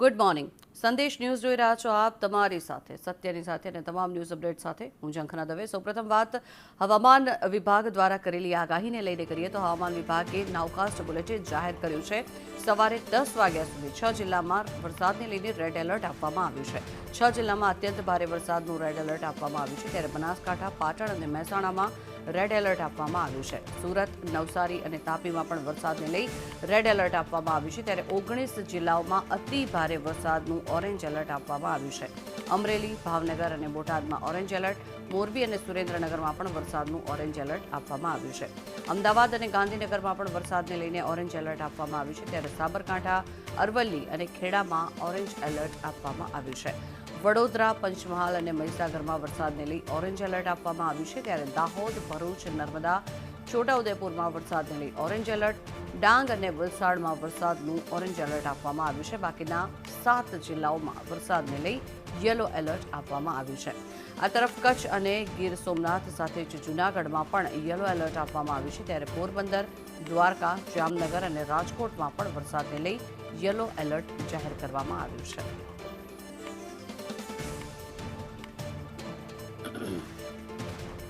Good morning. સંદેશ news જોઈ રહ્યા છો આપ. તમારી સાથે સત્યની સાથે અને તમામ ન્યૂઝ અપડેટ સાથે હું ઝંખના દવે. સૌપ્રથમ વાત હવામાન વિભાગ દ્વારા કરેલી આગાહીને લઈને કરીએ તો હવામાન વિભાગે નાઉકાસ્ટ બુલેટિન જાહેર કર્યું છે. સવારે 10 વાગ્યા સુધી 6 જિલ્લામાં વરસાદને લઈને રેડ એલર્ટ આપવામાં આવ્યું છે. 6 જિલ્લામાં અત્યંત ભારે વરસાદનું રેડ એલર્ટ આપવામાં આવ્યું છે. ત્યારે બનાસકાંઠા, પાટણ અને મહેસાણામાં રેડ એલર્ટ આપવામાં આવ્યું છે. સુરત, નવસારી અને તાપીમાં પણ વરસાદને લઈ રેડ એલર્ટ આપવામાં આવ્યું છે. ત્યારે 19 જિલ્લાઓમાં અતિ ભારે વરસાદનું ઓરેન્જ એલર્ટ આપવામાં આવ્યું છે. અમરેલી, ભાવનગર અને બોટાદમાં ઓરેન્જ એલર્ટ, મોરબી અને સુરેન્દ્રનગરમાં પણ વરસાદનું ઓરેન્જ એલર્ટ આપવામાં આવ્યું છે. અમદાવાદ અને ગાંધીનગરમાં પણ વરસાદને લઈને ઓરેન્જ એલર્ટ આપવામાં આવ્યું છે. ત્યારે સાબરકાંઠા, અરવલ્લી અને ખેડામાં ઓરેન્જ એલર્ટ આપવામાં આવ્યું છે. વડોદરા, પંચમહાલ અને મહીસાગરમાં વરસાદને લઈ ઓરેન્જ એલર્ટ આપવામાં આવ્યું છે. ત્યારે દાહોદ, ભરૂચ, નર્મદા, છોટાઉદેપુરમાં વરસાદને લઈ ઓરેન્જ એલર્ટ, ડાંગ અને વલસાડમાં વરસાદનું ઓરેન્જ એલર્ટ આપવામાં આવ્યું છે. બાકીના 7 જિલ્લાઓમાં વરસાદને લઈ યલો એલર્ટ આપવામાં આવ્યું છે. આ તરફ કચ્છ અને ગીર સોમનાથ સાથે જ જૂનાગઢમાં પણ યલો એલર્ટ આપવામાં આવ્યું છે. ત્યારે પોરબંદર, દ્વારકા, જામનગર અને રાજકોટમાં પણ વરસાદને લઈ યલો એલર્ટ જાહેર કરવામાં આવ્યું છે.